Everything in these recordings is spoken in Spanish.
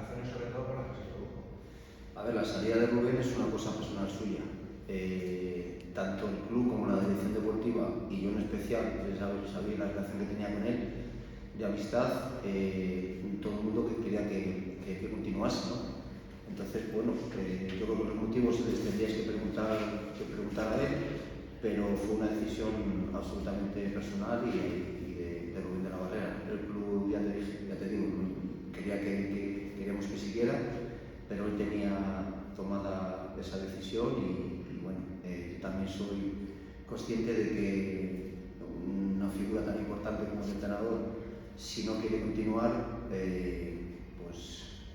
razones sobre todo por las que se produjo. A ver, la salida de Rubén es una cosa personal suya. Tanto el club como la dirección deportiva, y yo en especial, sabía la relación que tenía con él, de amistad, todo el mundo que quería que continuase, ¿no? Entonces, bueno, yo creo que los motivos les tendríais que preguntar a él, pero fue una decisión absolutamente personal y de Rubén de la Barrera. El club, ya te digo, queríamos que siguiera, pero él tenía tomada esa decisión y bueno, también soy consciente de que una figura tan importante como el entrenador, si no quiere continuar, pues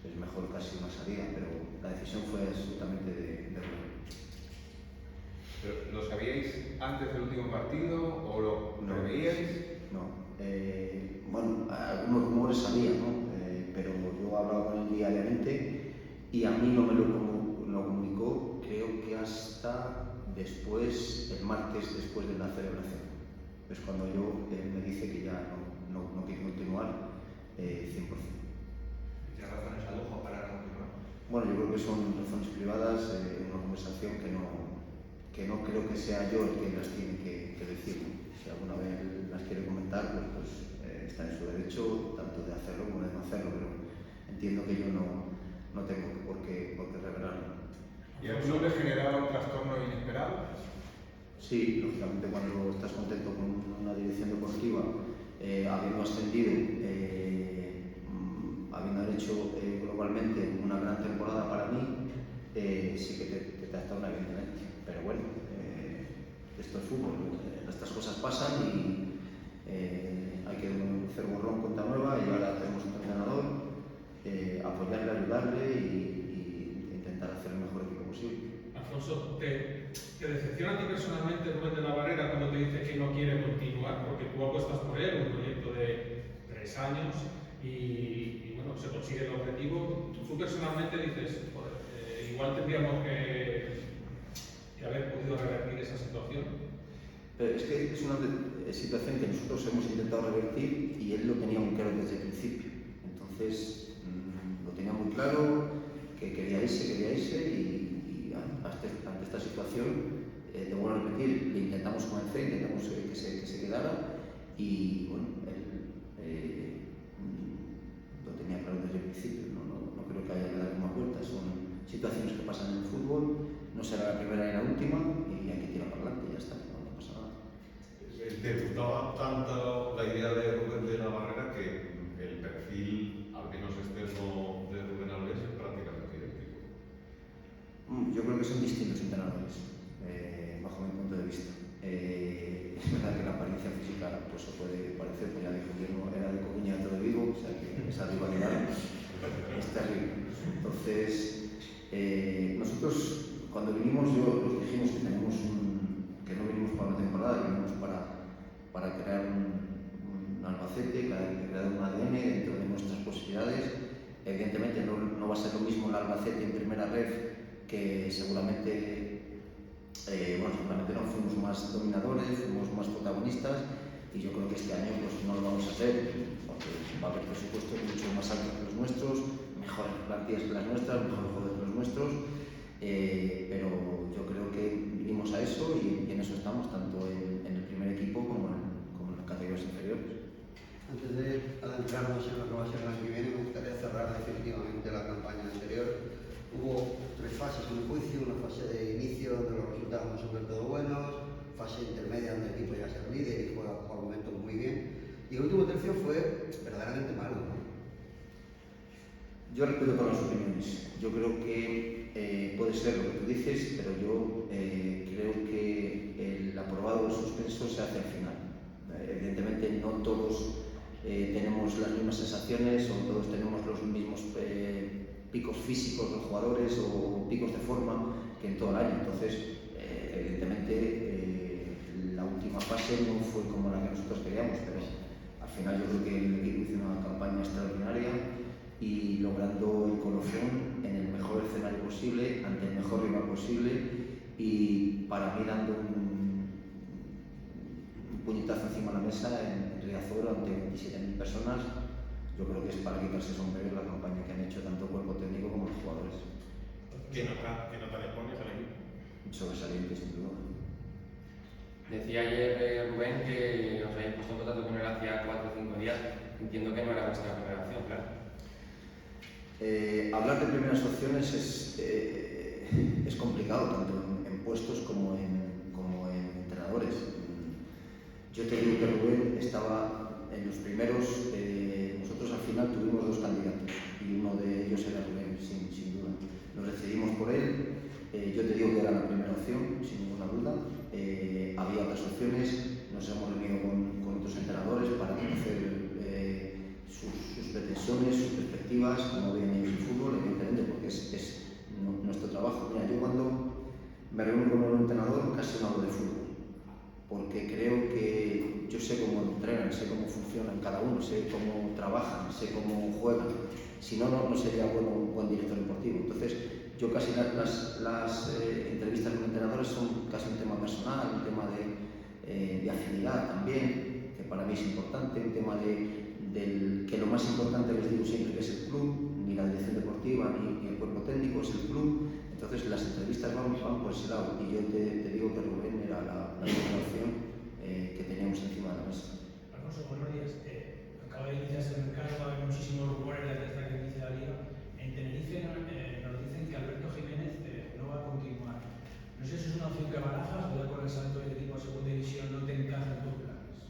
es mejor casi una salida, pero la decisión fue absolutamente de Rubén. ¿Lo sabíais antes del último partido o lo preveíais? No. Bueno, algunos rumores sabía, ¿no? Pero yo hablaba con él diariamente y a mí no me lo comunicó, creo que hasta después, el martes después de la celebración. Es cuando él me dice que ya no quiere continuar 100%. ¿Qué razones adujo para continuar? Bueno, yo creo que son razones privadas, una conversación que no creo que sea yo el que las tiene que decir. Si alguna vez las quiere comentar, pues está en su derecho tanto de hacerlo como de no hacerlo, pero entiendo que yo no tengo por qué revelarlo. ¿Y a eso le generaba un trastorno inesperado? Sí, lógicamente cuando estás contento con una dirección deportiva, habiendo ascendido, habiendo hecho globalmente una gran temporada para mí, sí que te trastorna evidentemente, pero bueno, esto es fútbol, estas cosas pasan y hay que hacer borrón cuenta nueva y ahora tenemos un entrenador, apoyarle, ayudarle y intentar hacer el mejor equipo posible. Alfonso, ¿te decepciona a ti personalmente Rubén de la Barrera cuando te dice que no quiere continuar? Porque tú apuestas por él, un proyecto de 3 años y bueno, se consigue el objetivo. Tú personalmente dices, joder, igual tendríamos que haber podido revertir esa situación. Pero es que es una situación que nosotros hemos intentado revertir y él lo tenía muy claro desde el principio. Entonces, lo tenía muy claro, que quería irse y ante esta situación, debo repetir, le intentamos convencer, intentamos que se quedara y bueno, él lo tenía claro desde el principio. No creo que haya que dar una vuelta, son situaciones que pasan en el fútbol, no será la primera ni la última y hay que tirar para adelante y ya está, no pasa nada. Te gustaba tanto la idea de Rubén de la Barrera que el perfil, al menos externo, de Rubén Alves es prácticamente idéntico. Yo creo que son distintos entrenadores, bajo mi punto de vista. Es verdad que la apariencia física pues, se puede parecer, pues ya dijo que no era de Coruña de Vigo, o sea que esa rivalidad es terrible. Entonces, nosotros cuando vinimos, os dijimos que no venimos para una temporada, que venimos para crear un Albacete, crear un ADN dentro de nuestras posibilidades. Evidentemente no va a ser lo mismo el Albacete en primera red, que seguramente no, fuimos más dominadores, fuimos más protagonistas y yo creo que este año pues, no lo vamos a hacer porque va a haber presupuestos mucho más altos que los nuestros, mejores plantillas que las nuestras, mejores jugadores que los nuestros, pero yo creo que vinimos a eso y en eso estamos, tanto en el primer equipo como en las categorías inferiores. Antes de adentrarnos en lo que va a ser el año que viene, me gustaría cerrar definitivamente la campaña anterior. Hubo 3 fases en el juicio, una fase de inicio donde los resultados no son del todo buenos, fase intermedia donde el equipo llega a ser líder y juega por momentos muy bien, y el último tercio fue verdaderamente malo, ¿no? Yo respeto todas las opiniones. Yo creo que puede ser lo que tú dices, pero yo creo que el aprobado o el suspenso se hace al final. Evidentemente no todos tenemos las mismas sensaciones o todos tenemos los mismos picos físicos de los jugadores o picos de forma que en todo el año. Entonces, evidentemente, la última fase no fue como la que nosotros queríamos, pero al final yo creo que el equipo hizo una campaña extraordinaria y logrando el colofón en el mejor escenario posible, ante el mejor rival posible y para mí dando un puñetazo encima de la mesa en Riazor ante 27.000 personas. yo creo que es para quitarse sombrero la campaña que han hecho tanto el cuerpo técnico como los jugadores. ¿Qué nota le pones al equipo? Sobresaliente, sin duda. Decía ayer Rubén que os habéis puesto en contacto con él hacía 4 o 5 días. Entiendo que no era vuestra primera opción, claro. Hablar de primeras opciones es complicado, tanto en puestos como en entrenadores. Yo te digo que Rubén estaba en los primeros, nosotros al final tuvimos 2 candidatos y uno de ellos era Rubén, sin duda. Nos decidimos por él, yo te digo que era la primera opción, sin ninguna duda. Había otras opciones, nos hemos reunido con otros entrenadores para conocer sus pretensiones, sus perspectivas, cómo ven ellos el fútbol, evidentemente, porque es nuestro trabajo. Mira, yo cuando me reúno con un entrenador casi no hablo de fútbol, porque creo que yo sé cómo entrenan, sé cómo funcionan cada uno, sé cómo trabajan, sé cómo juegan. Si no, no sería un buen director deportivo. Entonces, yo casi las entrevistas con entrenadores son casi un tema personal, un tema de afinidad también, que para mí es importante, un tema que lo más importante les digo siempre que es el club, ni la dirección deportiva ni el cuerpo técnico, es el club. Entonces las entrevistas van por ese lado, y yo te digo que Rubén era la primera opción que teníamos encima de la mesa. Alfonso, buenos días. Acaba de iniciarse el mercado, va a haber muchísimos rumores desde que inicia la liga. En Tenerife nos dicen que Alberto Jiménez no va a continuar. No sé si es una opción que barajas o ya con el salto del equipo a segunda división no te encaja en tus planes.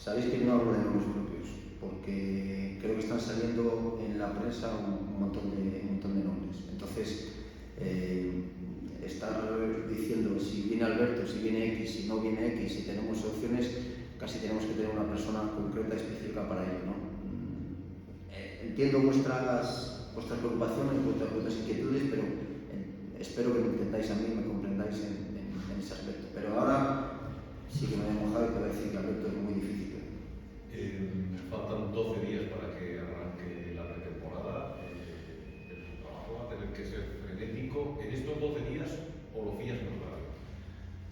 Sabéis que no hablo de nombres propios, porque creo que están saliendo en la prensa un montón de nombres. Entonces, estar diciendo si viene Alberto, si viene X, si no viene X, si tenemos opciones, casi tenemos que tener una persona concreta y específica para ello, ¿no? Entiendo vuestras preocupaciones, vuestras inquietudes, pero espero que me entendáis a mí, me comprendáis en ese aspecto. Pero ahora sí que me voy a mojar y te voy a decir que Alberto es muy difícil. Faltan 12 días para que arranque la pretemporada. El trabajo va a tener que ser frenético en estos 12 días o lo fías más rápido.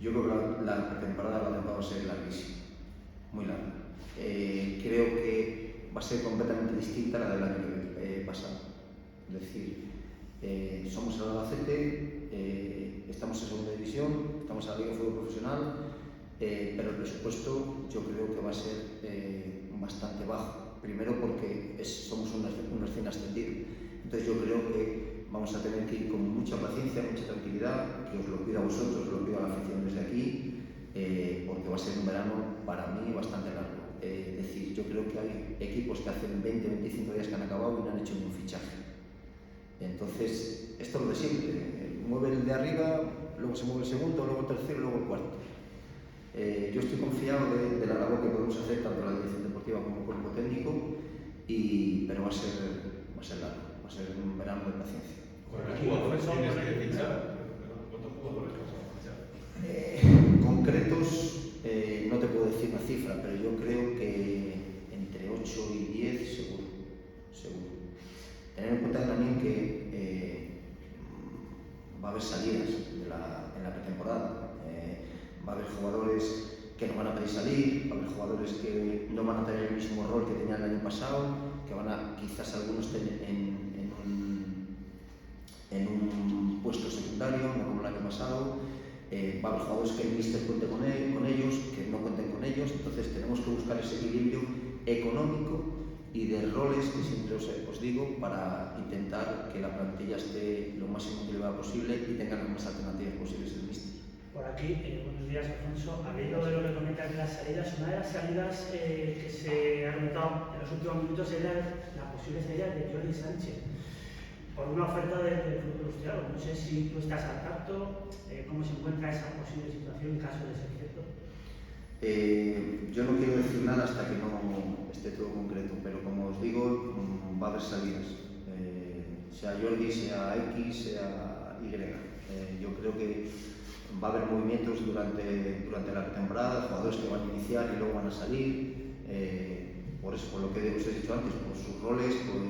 Yo creo que la pretemporada va a ser larguísima, muy larga. Creo que va a ser completamente distinta a la del año pasado. Es decir, somos el Albacete, estamos en segunda división, estamos en la Liga de Fútbol Profesional, pero el presupuesto yo creo que va a ser bastante bajo. Primero porque somos un recién ascendido. Entonces yo creo que vamos a tener que ir con mucha paciencia, mucha tranquilidad, que os lo pido a vosotros, os lo pido a la afición desde aquí, porque va a ser un verano para mí bastante largo. Es decir, yo creo que hay equipos que hacen 20, 25 días que han acabado y no han hecho ni un fichaje. Entonces, esto es lo de siempre. Mueve el de arriba, luego se mueve el segundo, luego el tercero, luego el cuarto. Yo estoy confiado de la labor que podemos hacer tanto la dirección deportiva como el cuerpo técnico, pero va a ser largo, va a ser un verano de paciencia. ¿Cuántos jugadores tienes que fichar? ¿Cuántos jugadores vas a fichar? Concretos no te puedo decir una cifra, pero yo creo que entre 8 y 10 seguro. Tener en cuenta también que va a haber salidas en la pretemporada. Va a haber jugadores que no van a pedir salir, va a haber jugadores que no van a tener el mismo rol que tenían el año pasado, que van a quizás algunos tener en un puesto secundario, no como el año pasado. Va a haber jugadores que el míster cuente con ellos, que no cuenten con ellos. Entonces tenemos que buscar ese equilibrio económico y de roles, que siempre os digo, para intentar que la plantilla esté lo más equilibrada posible y tenga las más alternativas posibles el míster. Por aquí, buenos días, Alfonso. Hablando de lo que comentas de las salidas, una de las salidas que se ha notado en los últimos minutos era la posible salida de Jordi Sánchez por una oferta del Club Ilustrado. No sé si tú estás al tanto, cómo se encuentra esa posible situación en caso de ser cierto. Yo no quiero decir nada hasta que no esté todo concreto, pero como os digo, va a haber salidas, sea Jordi, sea X, sea Y. Yo creo que va a haber movimientos durante la temporada, jugadores que van a iniciar y luego van a salir, por eso, por lo que os he dicho antes, por sus roles, por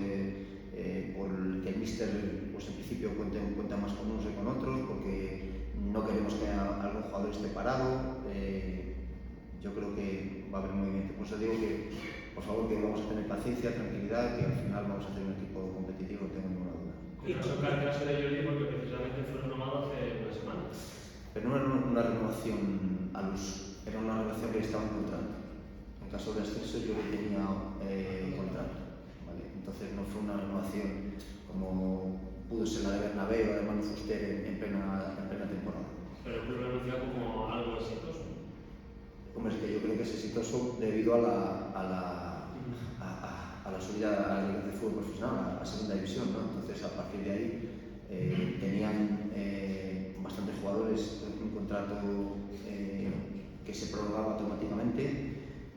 que el míster pues en principio cuenta más con unos que con otros, porque no queremos que algún jugador esté parado. Yo creo que va a haber movimiento, por eso digo que por favor, que vamos a tener paciencia, tranquilidad, que al final vamos a hacer un equipo competitivo, no tengo ninguna duda. Y choca el caso de Jordi porque precisamente fue renovado hace una semana. Pero no era una renovación al uso, era una renovación que estaba en contrato. En caso de ascenso yo tenía contrato, ¿vale? Entonces no fue una renovación como pudo ser la de Bernabéu, además de Fuster en plena temporada. Pero el club lo anunció como algo exitoso. Hombre, es que yo creo que es exitoso debido a la subida a la Liga de Fútbol Profesional, a la segunda división, ¿no? Entonces, a partir de ahí, tenían bastantes jugadores un contrato que se prorrogaba automáticamente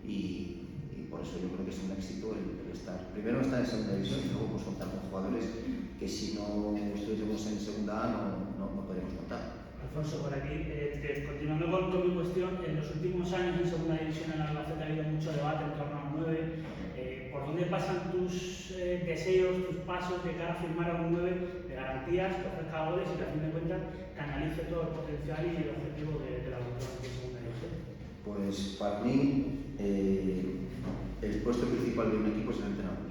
y por eso yo creo que es un éxito el estar. Primero estar en segunda división y luego pues, contar con jugadores que si no estuviésemos en segunda A no podríamos contar. Alfonso, por aquí, continuando con mi cuestión, en los últimos años en segunda división en Albacete ha habido mucho debate en torno al 9. ¿Por dónde pasan tus deseos, tus pasos de cara a firmar a un 9 de garantías, que ofrezca goles y que a fin de cuentas canalice todo el potencial y el objetivo de la Liga de segunda división? Pues para mí el puesto principal de un equipo es el entrenador.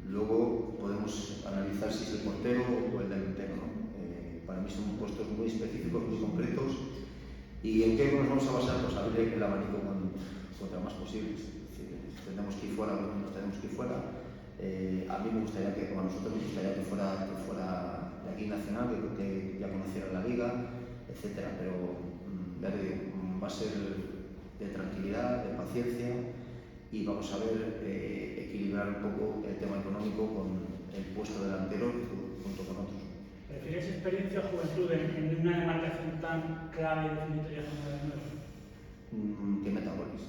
Luego podemos analizar si es el portero o el delantero, ¿no? Para mí son puestos muy específicos, muy concretos. ¿Y en qué nos vamos a basar? Pues abrir el abanico contra más posibles. Es decir, tenemos que ir fuera, nos tenemos que ir fuera. A mí me gustaría que, o a nosotros nos gustaría que fuera de aquí nacional, que ya conocieran la liga, etcétera. Pero ya te digo, va a ser de tranquilidad, de paciencia y vamos a ver equilibrar un poco el tema económico con el puesto delantero junto con otros. ¿Prefieres experiencia o juventud en una demarcación tan clave y definitoria como la de 9? Que meta goles.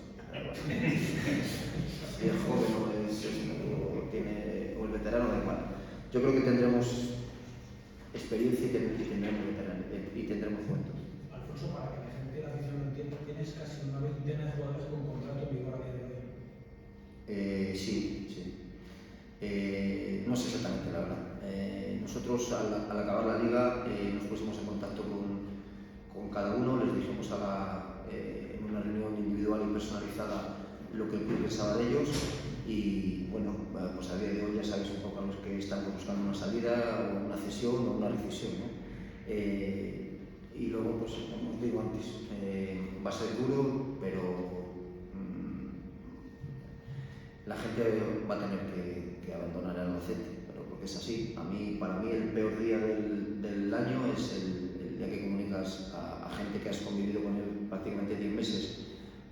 Si es joven o el veterano, da igual. Yo creo que tendremos experiencia y tendremos juventud. Alfonso, para que la gente de la afición lo entienda, tienes casi una veintena de jugadores con contrato en vigor a día de hoy. Sí. No sé exactamente la verdad. Nosotros al acabar la liga nos pusimos en contacto con cada uno, les dijimos en una reunión individual y personalizada lo que el club pensaba de ellos y bueno, pues a día de hoy ya sabéis un poco a los que están buscando una salida o una cesión o una rescisión, ¿no? Y luego, pues como os digo antes, va a ser duro, pero la gente va a tener que abandonar el Albacete, pero porque es así. Para mí el peor día del año es el día que comunicas a gente que has convivido con él prácticamente 10 meses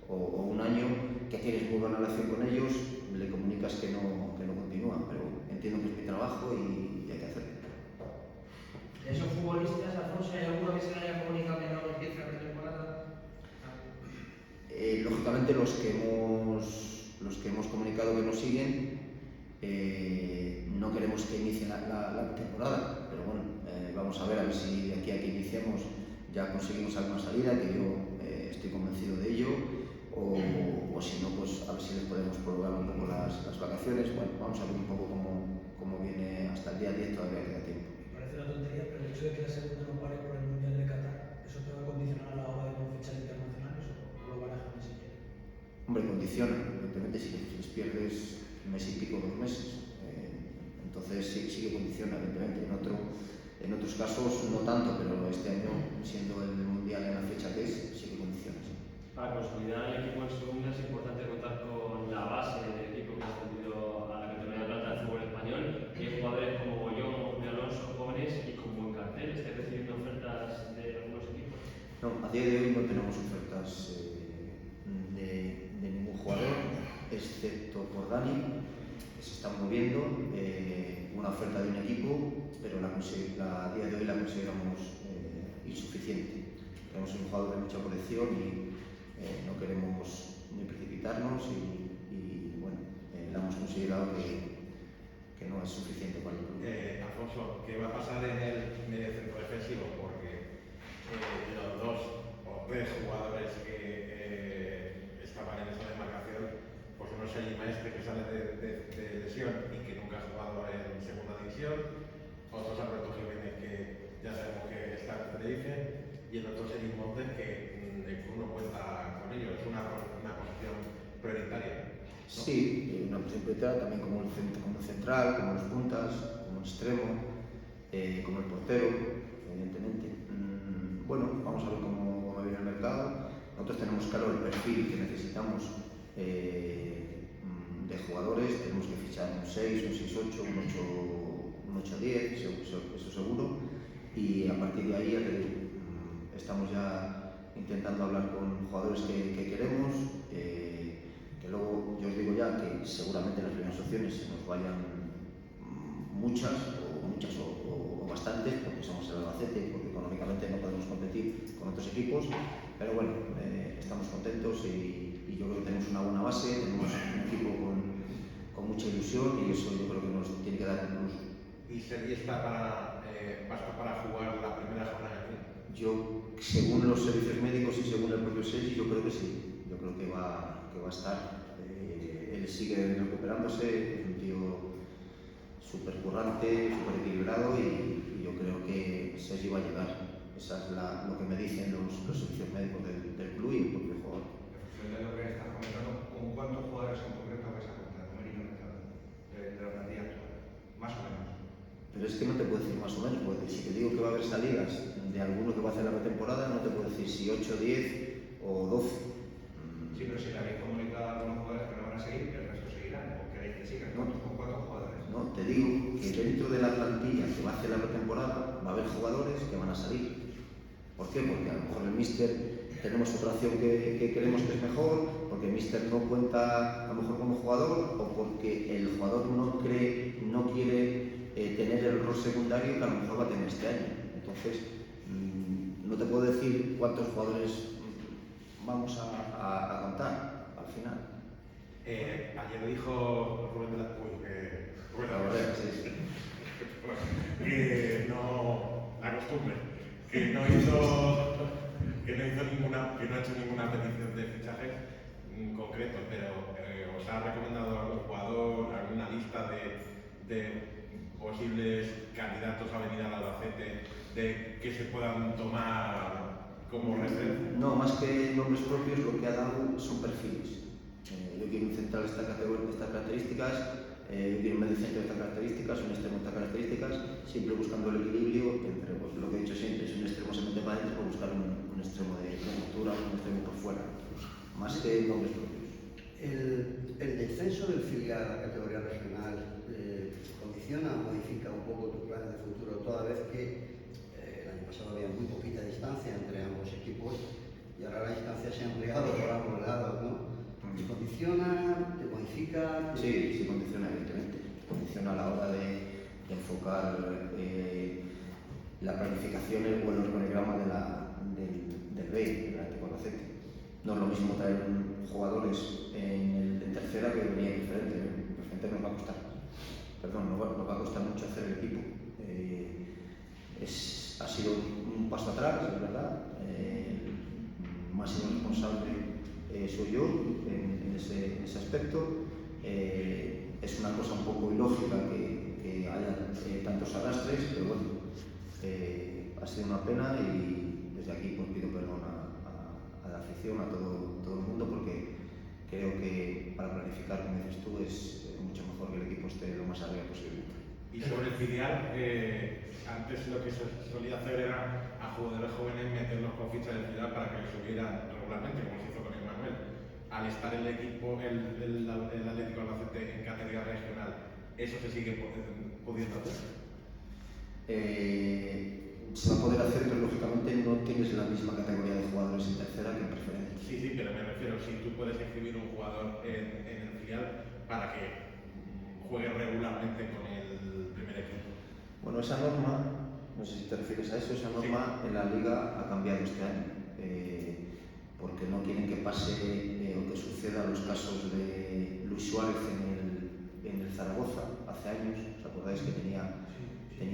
o un año, que tienes muy buena relación con ellos, le comunicas que no continúan, pero entiendo que es mi trabajo y hay que hacerlo. ¿De esos futbolistas, Alfonso, hay alguno que se le haya comunicado que no empiece la pretemporada? Lógicamente los que hemos comunicado que nos siguen, no queremos que inicie la temporada, pero bueno, vamos a ver si de aquí a que iniciemos ya conseguimos alguna salida, que yo estoy convencido de ello, o si no, pues a ver si les podemos prolongar un poco las vacaciones. Bueno, vamos a ver un poco cómo viene hasta el día 10, todavía queda tiempo. Me parece una tontería, pero el hecho de que la segunda no pare por el Mundial de Qatar, ¿eso te va a condicionar a la hora de no fichar internacionales o lo barajan ni siquiera? Hombre, condiciona, evidentemente si les pierdes un mes y pico, 2 meses, entonces sí que condiciona, evidentemente. En otros casos no tanto, pero este año, siendo el Mundial en la fecha que es, sí que condiciona. Sí. Para consolidar el equipo en segunda es importante contar con la base del equipo que ha ascendido a la categoría de plata del fútbol español, que hay jugadores como Bollón o Julio Alonso, jóvenes y con buen cartel. ¿Estáis recibiendo ofertas de algunos equipos? No, a día de hoy no tenemos ofertas de ningún jugador, excepto por Dani, que se está moviendo, una oferta de un equipo, pero a día de hoy la consideramos insuficiente. Tenemos un jugador de mucha proyección y no queremos ni precipitarnos y bueno, la hemos considerado que no es suficiente para el club. Alfonso, ¿qué va a pasar en el medio centro defensivo? Porque los 2 o 3 jugadores que estaban en esa demarcación, pues uno es el Maestre que sale de lesión y que nunca ha jugado en segunda división, otro es Alberto Jiménez que ya sabemos que está en Tenerife y el otro es Eric Montes que el club no cuenta con ello, es una posición prioritaria. Sí, una posición prioritaria también como el central, como los puntas, como el extremo, como el portero, evidentemente. Bueno, vamos a ver cómo viene el mercado. Nosotros tenemos claro el perfil que necesitamos de jugadores, tenemos que fichar un 6, un 6-8, un 8-10, eso seguro, y a partir de ahí ya te digo, estamos ya intentando hablar con jugadores que queremos, que luego yo os digo ya que seguramente las primeras opciones se nos vayan muchas o bastantes, porque somos el Albacete, porque económicamente no podemos competir con otros equipos, pero bueno, estamos contentos y yo creo que tenemos una buena base, tenemos un equipo con mucha ilusión y eso yo creo que nos tiene que dar un plus. ¿Y Sergi está para jugar la primera jornada aquí? Yo, según los servicios médicos y según el propio Sergi, yo creo que sí, yo creo que va a estar. Él sigue recuperándose, es un tío súper currante, súper equilibrado y yo creo que Sergi va a llegar. Esa es lo que me dicen los servicios médicos del club y el propio jugador. En función de lo que estás comentando, ¿con cuántos jugadores en concreto vais a contar? ¿Con el de la plantilla actual? Más o menos. Pero es que no te puedo decir más o menos, porque si te digo que va a haber salidas de alguno que va a hacer la pretemporada, no te puedo decir si 8, 10 o 12. Sí, pero si le habéis comunicado a algunos jugadores que no van a seguir, el resto seguirán, o queréis que sigan. ¿Con cuántos jugadores? No, te digo que dentro de la plantilla que va a hacer la pretemporada va a haber jugadores que van a salir. ¿Por qué? Porque a lo mejor el míster tenemos otra opción que creemos que es mejor, porque el míster no cuenta a lo mejor como jugador o porque el jugador no quiere tener el rol secundario que a lo mejor va a tener este año. Entonces, no te puedo decir cuántos jugadores vamos a contar al final. Ayer dijo Rubén de la que no, la costumbre, que no ha hecho ninguna petición de fichajes concreto, pero os ha recomendado algún jugador, alguna lista de posibles candidatos a venir al Albacete que se puedan tomar como referencia. No, más que nombres propios, lo que ha dado son perfiles. Yo quiero un central de estas características, yo quiero un mediocentro de estas características, un extremo de estas características, siempre buscando el equilibrio entre lo que he dicho siempre, es un extremo se mete para adentro para buscar un extremo de ruptura, un extremo por fuera, más que nombres propios. El descenso del filial a la categoría regional condiciona o modifica un poco tus planes de futuro, toda vez que el año pasado había muy poquita distancia entre ambos equipos y ahora la distancia se ha ampliado por ambos lados, ¿no? ¿Te condiciona? ¿Te modifica? Sí, condiciona evidentemente. Condiciona a la hora de enfocar la planificación o el organigrama del B, del Atlético Albacete. No es lo mismo traer jugadores en tercera que venir diferente. Preferente nos va a costar. Perdón, nos va a costar mucho hacer el equipo. Ha sido un paso atrás, es verdad. Máximo responsable soy yo en ese aspecto. Es una cosa un poco ilógica que haya tantos arrastres, pero bueno, ha sido una pena y desde aquí pues pido perdón a la afición, a todo el mundo, porque creo que para planificar, como dices tú, es mucho mejor que el equipo esté lo más arriba posible. Y sobre el filial, antes lo que se solía hacer era a jugadores jóvenes meterlos con ficha del filial para que subieran regularmente, como se hizo con Emmanuel. Al estar el equipo, el Atlético Albacete en categoría regional, ¿eso se sigue pudiendo hacer? Se va a poder hacer, pero lógicamente no tienes la misma categoría de jugadores en tercera que en preferente. Sí, pero me refiero, si tú puedes inscribir un jugador en el filial para que juegue regularmente con el primer equipo. Bueno, esa norma, no sé si te refieres a eso, esa norma en la Liga ha cambiado este año, porque no quieren que pase o que suceda los casos de Luis Suárez en el Zaragoza hace años, ¿os acordáis que tenía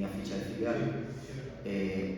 ficha de filial?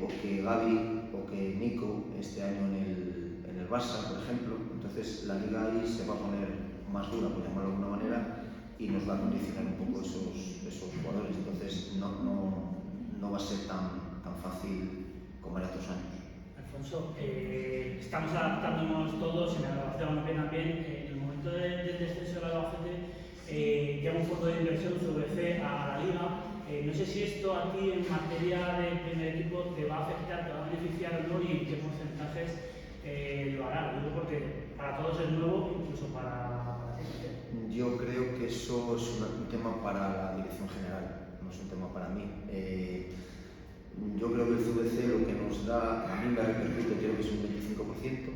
O que Gavi o que Nico este año en el Barça, por ejemplo. Entonces la Liga ahí se va a poner más dura, por llamarlo de alguna manera, y nos va a condicionar un poco esos jugadores. Entonces no va a ser tan fácil como era otros años. Alfonso, estamos adaptándonos todos en la Albacete también en el momento momento del descenso del Albacete llega un fondo de inversión CVC a la liga. No sé si esto a ti en materia de primer equipo te va a afectar, te va a beneficiar o no y en qué porcentajes lo hará. Lo digo porque para todos es nuevo, incluso para ti. Yo creo que eso es un tema para la dirección general, no es un tema para mí. Yo creo que el CVC lo que nos da, a mí me repercute, creo que es un 25%.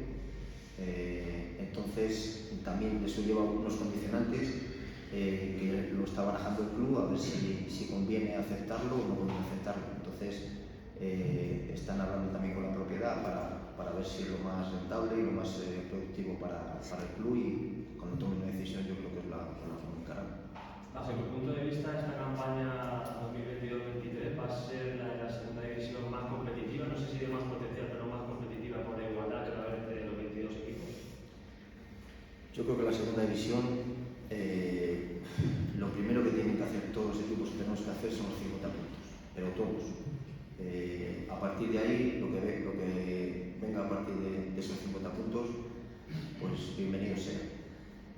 Entonces también eso lleva unos condicionantes que lo está barajando el club a ver si conviene aceptarlo o no conviene aceptarlo. Entonces están hablando también con la propiedad para ver si es lo más rentable y lo más productivo para el club, y cuando tomen una decisión yo creo que es la forma de encarar. Desde tu punto de vista, esta campaña 2022-23 va a ser la de la segunda división más competitiva, no sé si de más potencial, pero más competitiva por la igualdad que va a haber entre los 22 equipos. Yo creo que la segunda división, lo primero que tienen que hacer todos los equipos que tenemos que hacer son los 50 puntos, pero todos. A partir de ahí, lo que venga a partir de esos 50 puntos, pues bienvenido sea.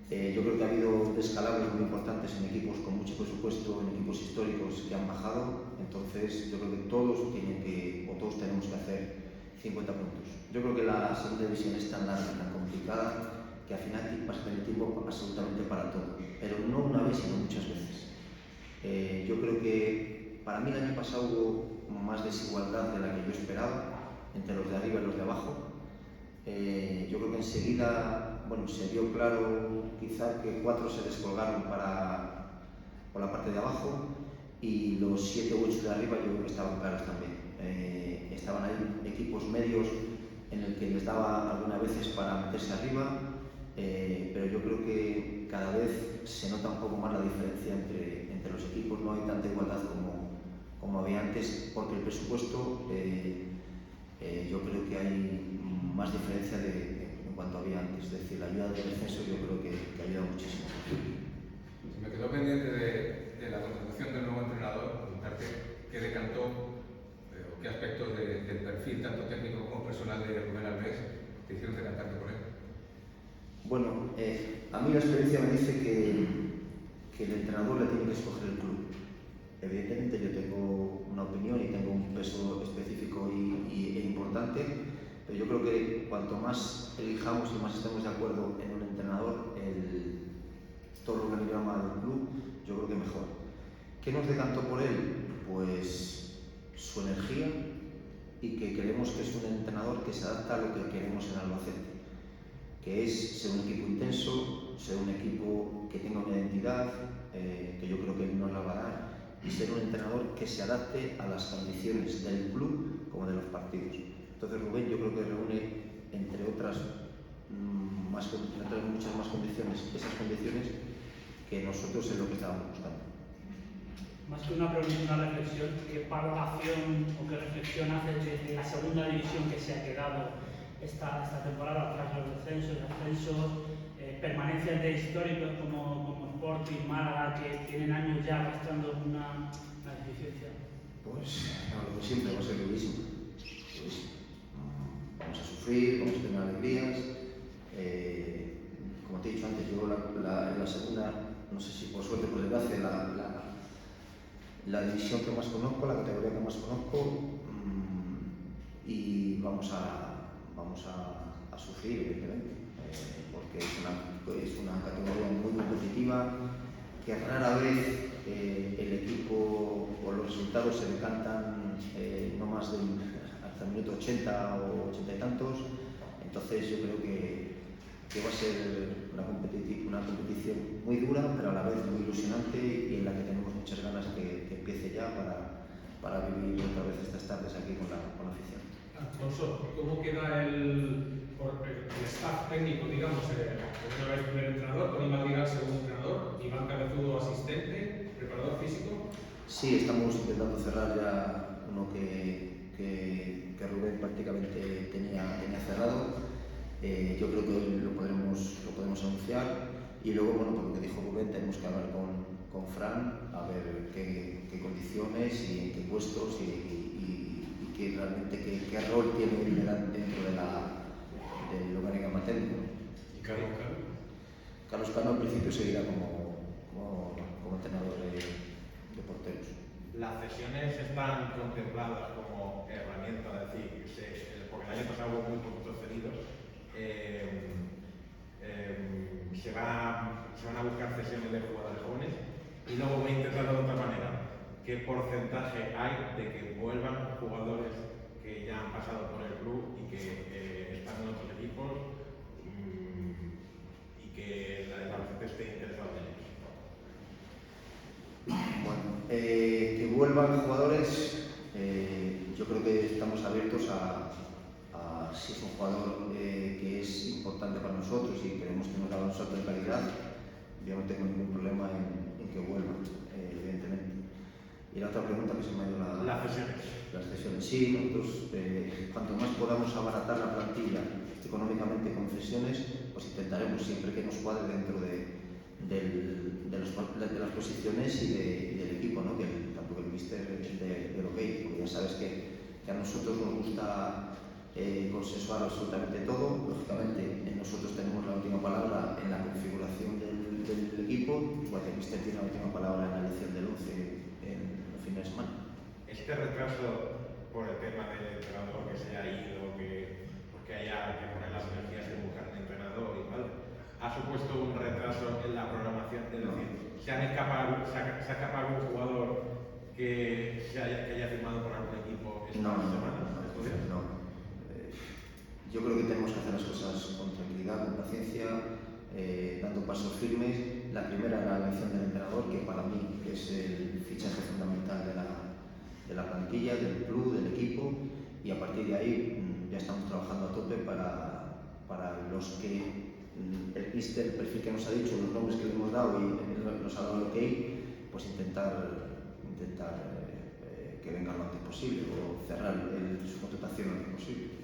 Yo creo que ha habido descalabros muy importantes en equipos con mucho presupuesto, en equipos históricos que han bajado, entonces yo creo que todos tenemos que hacer 50 puntos. Yo creo que la segunda división es tan larga, tan complicada, que al final vas a tener tiempo absolutamente para todo, pero no una vez, sino muchas veces. Yo creo que para mí el año pasado hubo más desigualdad de la que yo esperaba entre los de arriba y los de abajo. Yo creo que enseguida se vio claro quizá que 4 se descolgaron por la parte de abajo, y los 7 u 8 de arriba yo creo que estaban claros también. Estaban ahí equipos medios en el que les daba algunas veces para meterse arriba, pero yo creo que cada vez se nota un poco más la diferencia entre los equipos. No hay tanta igualdad como había antes, porque el presupuesto yo creo que hay más diferencia en cuanto había antes. Es decir, la ayuda del descenso yo creo que ayuda muchísimo. Se me quedó pendiente de la contratación del nuevo entrenador, preguntarte qué decantó o qué aspectos del perfil tanto técnico como personal de Rubén Albés te hicieron decantarte por él. Bueno, a mí la experiencia me dice que el entrenador le tiene que escoger el club. Evidentemente yo tengo una opinión y tengo un peso específico e importante, pero yo creo que cuanto más elijamos y más estemos de acuerdo en un entrenador, todo el organigrama del club, yo creo que mejor. ¿Qué nos decantó por él? Pues su energía, y que creemos que es un entrenador que se adapta a lo que queremos en Albacete, que es ser un equipo intenso, ser un equipo que tenga una identidad, que yo creo que él nos la va a dar, y ser un entrenador que se adapte a las condiciones del club como de los partidos. Entonces Rubén yo creo que reúne, entre otras muchas más condiciones, esas condiciones que nosotros es lo que estábamos buscando. Más que una pregunta, una reflexión, ¿qué valoración o qué reflexión haces de la segunda división que se ha quedado esta temporada tras los descensos, ascensos, permanencias de históricos como Sporting, Málaga, que tienen años ya arrastrando una deficiencia? Pues lo que siempre va a ser durísimo. Vamos a sufrir, vamos a tener alegrías. Como te he dicho antes, yo en la segunda, no sé si por suerte o por desgracia, la división que más conozco, la categoría que más conozco, y vamos a sufrir, evidentemente, porque es una categoría muy competitiva, que rara vez el equipo o los resultados se decantan no más hasta el minuto 80 o 80 y tantos. Entonces yo creo que va a ser una competición muy dura, pero a la vez muy ilusionante, y en la que tenemos muchas ganas que empiece ya para vivir otra vez estas tardes aquí con la afición. Alfonso, ¿cómo queda el staff técnico, digamos? Una vez primer entrenador, con Iván Vidal segundo entrenador, Iván Cabezudo asistente, preparador físico. Sí, estamos intentando cerrar ya uno que Rubén prácticamente tenía cerrado. Yo creo que hoy lo podemos anunciar, y luego, bueno, por lo que dijo Rubén, tenemos que hablar con Fran a ver qué condiciones y en qué puestos y realmente qué rol tiene él dentro del organigrama técnico. ¿Y Carlos? Carlos Cano al principio seguirá como entrenador de porteros. Las cesiones están contempladas como herramienta, es decir, porque el año pasado hubo muy poquitos cedidos, se van a buscar cesiones de jugadores jóvenes y luego voy a intentarlo de otra manera. ¿Qué porcentaje hay de que vuelvan jugadores que ya han pasado por el club y que están en otros equipos y que la Albacete esté interesado en ellos? Bueno, que vuelvan jugadores, yo creo que estamos abiertos a si es un jugador que es importante para nosotros y creemos que nos da un salto de calidad, yo no tengo ningún problema en que vuelvan, evidentemente. Y la otra pregunta que se me ha ido las cesiones. Las cesiones, sí, nosotros cuanto más podamos abaratar la plantilla económicamente con cesiones, pues intentaremos siempre que nos cuadre dentro de las posiciones y del equipo, ¿no? Que tanto que el míster es de lo que porque ya sabes que a nosotros nos gusta consensuar absolutamente todo. Lógicamente, nosotros tenemos la última palabra en la configuración del equipo, igual que el míster tiene la última palabra en la elección del 11 en el fin de semana. Este retraso por el tema del entrenador que se ha ido, porque haya que poner las energías en buscar un entrenador y tal, ha supuesto un retraso en la programación, es decir, ¿se ha escapado un jugador que haya firmado por algún equipo esta semana? No. Yo creo que tenemos que hacer las cosas con tranquilidad, con paciencia, dando pasos firmes. La primera era la elección del entrenador, que para mí es el fichaje fundamental de la plantilla, del club, del equipo, y a partir de ahí ya estamos trabajando a tope para los que el míster, el perfil que nos ha dicho, los nombres que le hemos dado y nos ha dado el ok, pues intentar que venga lo antes posible o cerrar su contratación lo antes posible.